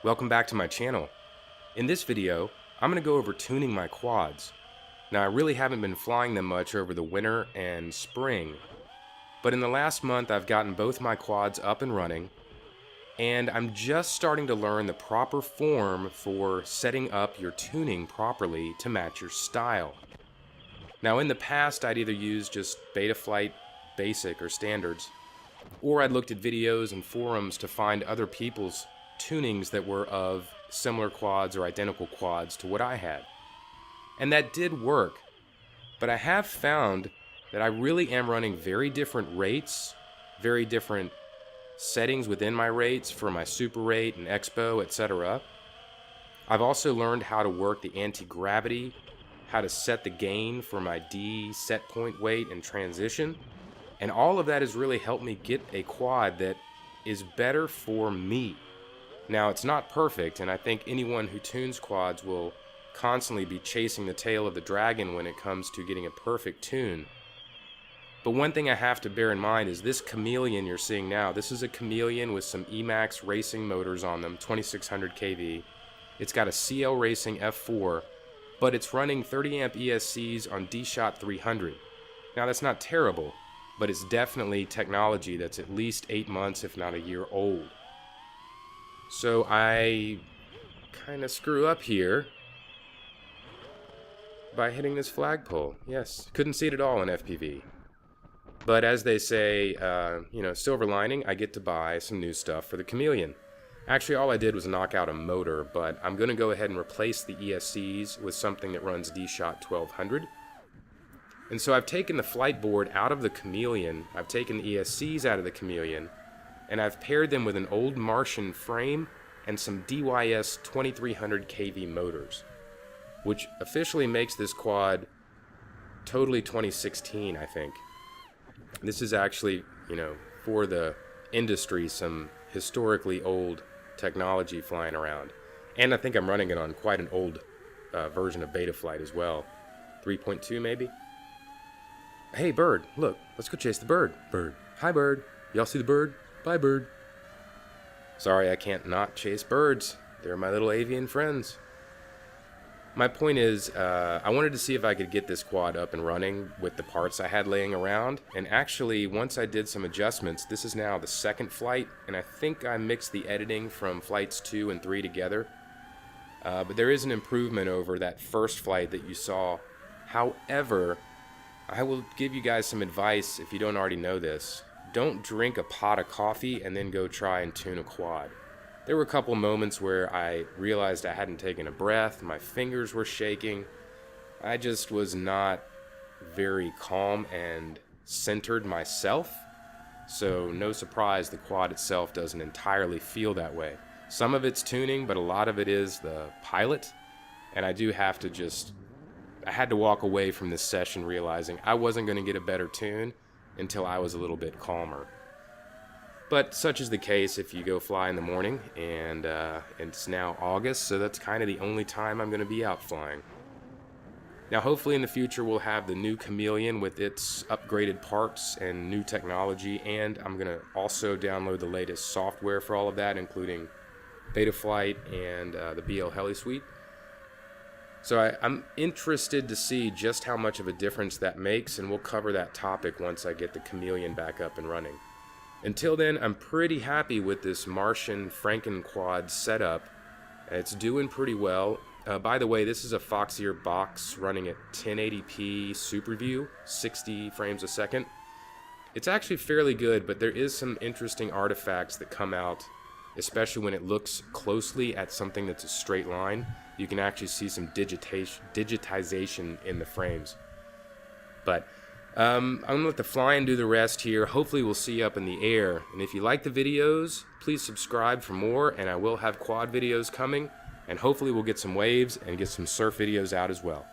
Welcome back to my channel. In this video, I'm going to go over tuning my quads. Now I really haven't been flying them much over the winter and spring, but in the last month I've gotten both my quads up and running, and I'm just starting to learn the proper form for setting up your tuning properly to match your style. Now in the past I'd either used just Betaflight basic or standards, or I'd looked at videos and forums to find other people's tunings that were of similar quads or identical quads to what I had. And that did work, but I have found that I really am running very different rates, very different settings within my rates for my super rate and expo, etc. I've also learned how to work the anti-gravity, how to set the gain for my D set point weight and transition, and all of that has really helped me get a quad that is better for me. Now, it's not perfect, and I think anyone who tunes quads will constantly be chasing the tail of the dragon when it comes to getting a perfect tune. But one thing I have to bear in mind is this Chameleon you're seeing now. This is a Chameleon with some Emax racing motors on them, 2600 kV. It's got a CL Racing F4, but it's running 30 amp ESCs on D-Shot 300. Now, that's not terrible, but it's definitely technology that's at least 8 months, if not a year old. So I kind of screw up here by hitting this flagpole. Yes, couldn't see it at all in FPV. But as they say, silver lining, I get to buy some new stuff for the Chameleon. Actually, all I did was knock out a motor, but I'm going to go ahead and replace the ESCs with something that runs D-Shot 1200. And so I've taken the flight board out of the Chameleon, I've taken the ESCs out of the Chameleon, and I've paired them with an old Martian frame and some DYS 2300 kV motors, which officially makes this quad totally 2016, I think. This is actually, for the industry, some historically old technology flying around. And I think I'm running it on quite an old version of Betaflight as well. 3.2 maybe? Hey, bird, look, let's go chase the bird. Bird. Hi, bird. Y'all see the bird? Bye, bird. Sorry, I can't not chase birds. They're my little avian friends. My point is, I wanted to see if I could get this quad up and running with the parts I had laying around. And actually, once I did some adjustments, this is now the second flight, and I think I mixed the editing from flights 2 and 3 together. But there is an improvement over that first flight that you saw. However, I will give you guys some advice if you don't already know this. Don't drink a pot of coffee and then go try and tune a quad. There were a couple moments where I realized I hadn't taken a breath, my fingers were shaking. I just was not very calm and centered myself. So no surprise the quad itself doesn't entirely feel that way. Some of it's tuning, but a lot of it is the pilot. And I do have to I had to walk away from this session realizing I wasn't going to get a better tune until I was a little bit calmer. But such is the case if you go fly in the morning, and it's now August, so that's kind of the only time I'm going to be out flying. Now hopefully in the future we'll have the new Chameleon with its upgraded parts and new technology, and I'm going to also download the latest software for all of that, including Betaflight and the BL Heli Suite. So I'm interested to see just how much of a difference that makes, and we'll cover that topic once I get the Chameleon back up and running. Until then, I'm pretty happy with this Martian Frankenkwad setup. It's doing pretty well. By the way, this is a Foxier box running at 1080p Super View, 60 frames a second. It's actually fairly good, but there is some interesting artifacts that come out, especially when it looks closely at something that's a straight line. You can actually see some digitization in the frames. But I'm going to let the flying do the rest here. Hopefully we'll see you up in the air. And if you like the videos, please subscribe for more, and I will have quad videos coming. And hopefully we'll get some waves and get some surf videos out as well.